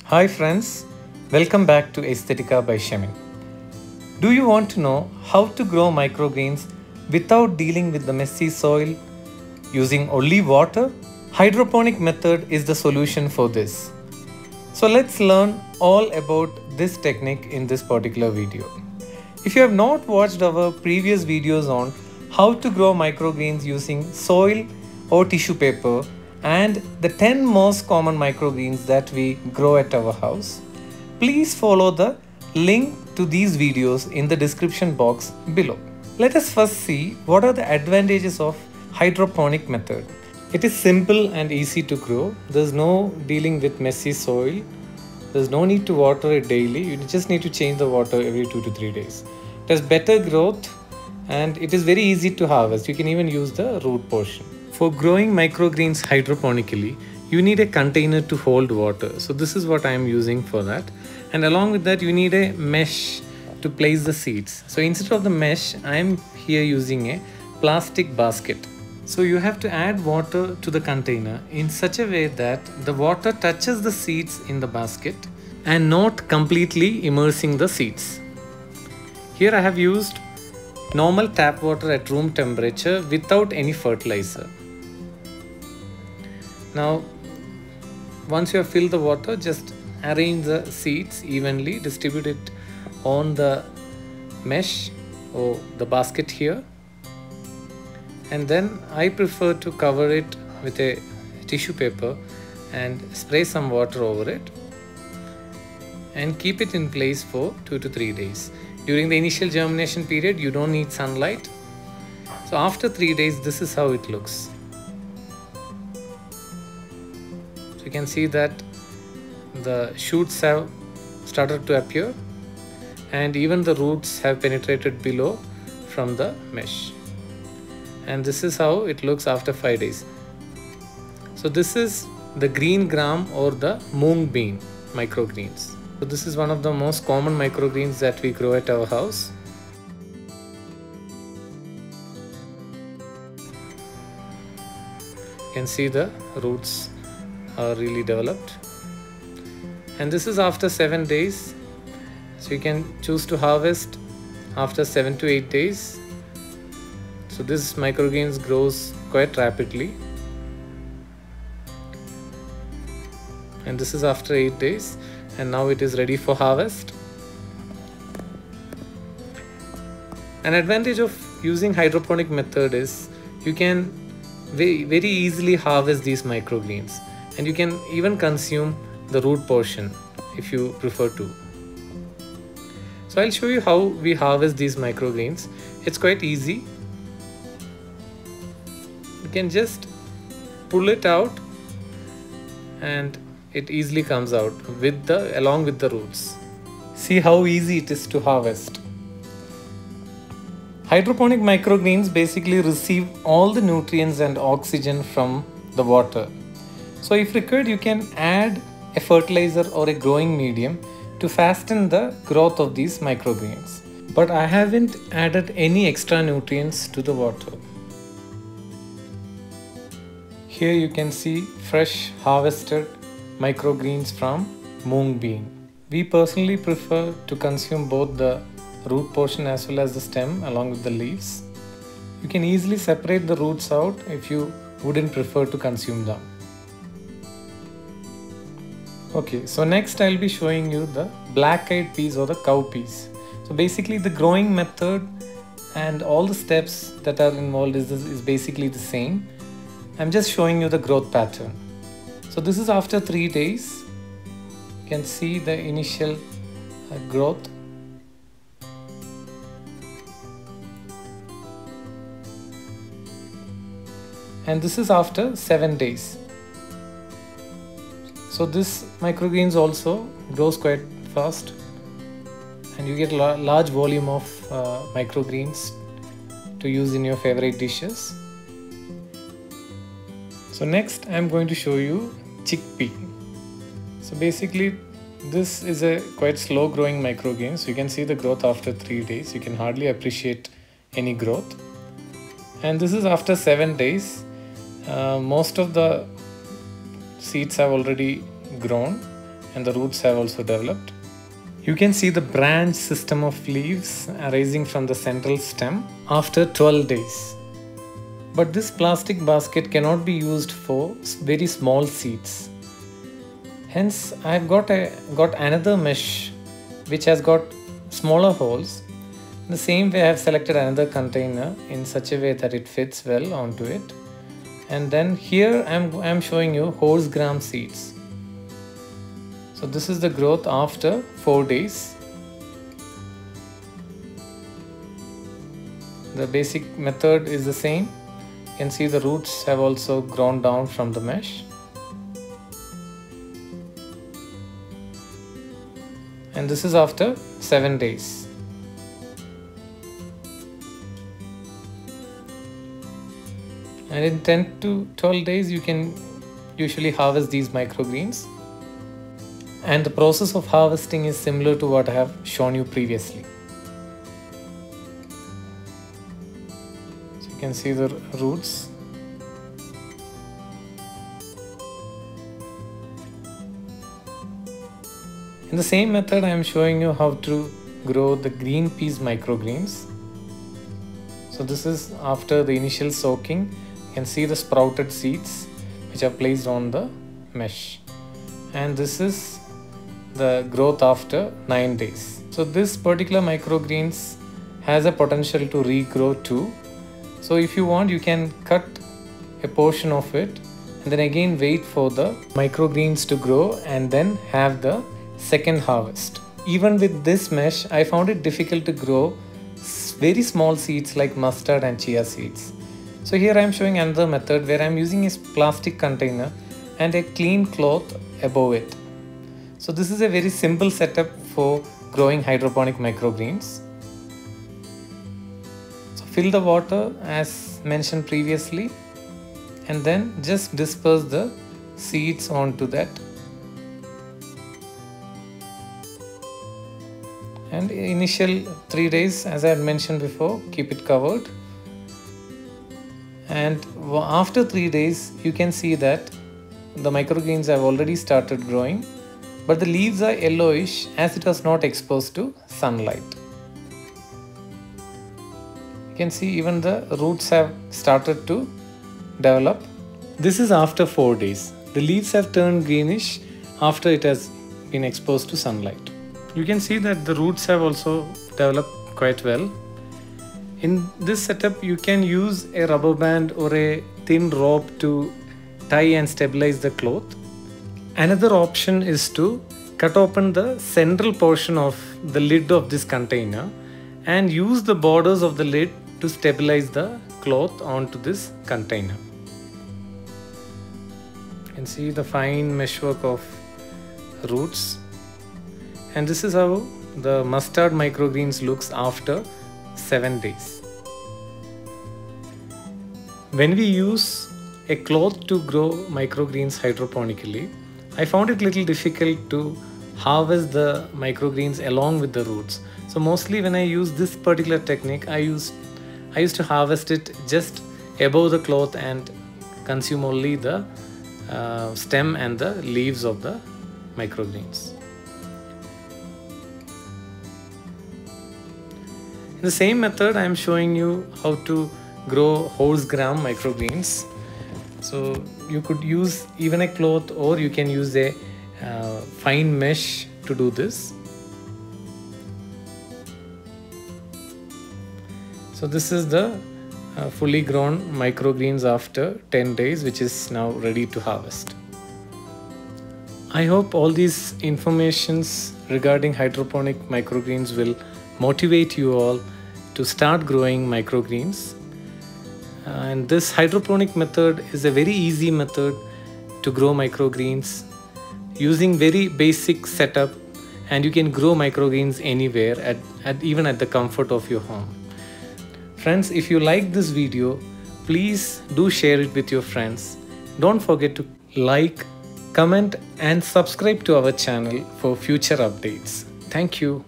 Hi friends, welcome back to Aesthetica by Shemin. Do you want to know how to grow microgreens without dealing with the messy soil using only water? Hydroponic method is the solution for this. So let's learn all about this technique in this particular video. If you have not watched our previous videos on how to grow microgreens using soil or tissue paper and the 10 most common microgreens that we grow at our house, please follow the link to these videos in the description box below. Let us first see what are the advantages of hydroponic method. It is simple and easy to grow. There's no dealing with messy soil. There's no need to water it daily. You just need to change the water every 2 to 3 days. It has better growth and it is very easy to harvest. You can even use the root portion. For growing microgreens hydroponically, you need a container to hold water. So this is what I am using for that. And along with that, you need a mesh to place the seeds. So instead of the mesh, I am here using a plastic basket. So you have to add water to the container in such a way that the water touches the seeds in the basket and not completely immersing the seeds. Here I have used normal tap water at room temperature without any fertilizer. Now, once you have filled the water, just arrange the seeds evenly, distribute it on the mesh or the basket here. And then I prefer to cover it with a tissue paper and spray some water over it and keep it in place for 2 to 3 days. During the initial germination period, you don't need sunlight. So after 3 days, this is how it looks. So you can see that the shoots have started to appear and even the roots have penetrated below from the mesh. And this is how it looks after 5 days. So this is the green gram or the mung bean microgreens. So this is one of the most common microgreens that we grow at our house. You can see the roots are really developed. And this is after 7 days. So you can choose to harvest after 7 to 8 days. So this microgreens grows quite rapidly. And this is after 8 days. And now it is ready for harvest. An advantage of using hydroponic method is you can very easily harvest these microgreens. And you can even consume the root portion if you prefer to. So I'll show you how we harvest these microgreens. It's quite easy. You can just pull it out and it easily comes out along with the roots. See how easy it is to harvest. Hydroponic microgreens basically receive all the nutrients and oxygen from the water. So if required, you can add a fertilizer or a growing medium to fasten the growth of these microgreens. But I haven't added any extra nutrients to the water. Here you can see fresh harvested microgreens from mung bean. We personally prefer to consume both the root portion as well as the stem along with the leaves. You can easily separate the roots out if you wouldn't prefer to consume them. Okay, so next I'll be showing you the black-eyed peas or the cowpeas. So basically the growing method and all the steps that are involved is basically the same. I'm just showing you the growth pattern. So this is after 3 days. You can see the initial growth. And this is after 7 days. So this microgreens also grows quite fast and you get a large volume of microgreens to use in your favorite dishes. So next I'm going to show you chickpea. So basically this is a quite slow growing microgreen. So you can see the growth after 3 days. You can hardly appreciate any growth. And this is after 7 days. Most of the seeds have already grown and the roots have also developed. You can see the branch system of leaves arising from the central stem after 12 days. But this plastic basket cannot be used for very small seeds. Hence, I have got another mesh which has got smaller holes. In the same way, I have selected another container in such a way that it fits well onto it. And then here I am showing you horse gram seeds. So this is the growth after 4 days. The basic method is the same. You can see the roots have also grown down from the mesh. And this is after 7 days. And in 10 to 12 days you can usually harvest these microgreens. And the process of harvesting is similar to what I have shown you previously. So you can see the roots. In the same method, I am showing you how to grow the green peas microgreens. So this is after the initial soaking. You can see the sprouted seeds which are placed on the mesh. And this is the growth after 9 days. So this particular microgreens has a potential to regrow too. So if you want, you can cut a portion of it and then again wait for the microgreens to grow and then have the second harvest. Even with this mesh, I found it difficult to grow very small seeds like mustard and chia seeds. So here I am showing another method where I am using a plastic container and a clean cloth above it. So this is a very simple setup for growing hydroponic microgreens. So fill the water as mentioned previously and then just disperse the seeds onto that. And initial 3 days, as I had mentioned before, keep it covered. And after 3 days, you can see that the microgreens have already started growing, but the leaves are yellowish as it was not exposed to sunlight. You can see even the roots have started to develop. This is after 4 days. The leaves have turned greenish after it has been exposed to sunlight. You can see that the roots have also developed quite well. In this setup, you can use a rubber band or a thin rope to tie and stabilize the cloth. Another option is to cut open the central portion of the lid of this container and use the borders of the lid to stabilize the cloth onto this container. You can see the fine meshwork of roots. And this is how the mustard microgreens looks after 7 days. When we use a cloth to grow microgreens hydroponically, I found it little difficult to harvest the microgreens along with the roots. So mostly when I use this particular technique, I used to harvest it just above the cloth and consume only the stem and the leaves of the microgreens. In the same method, I am showing you how to grow horse gram microgreens. So you could use even a cloth or you can use a fine mesh to do this. So this is the fully grown microgreens after 10 days, which is now ready to harvest. I hope all these informations regarding hydroponic microgreens will motivate you all to start growing microgreens. And this hydroponic method is a very easy method to grow microgreens using very basic setup, and you can grow microgreens anywhere even at the comfort of your home. Friends, if you like this video, please do share it with your friends. Don't forget to like, comment and subscribe to our channel for future updates. Thank you.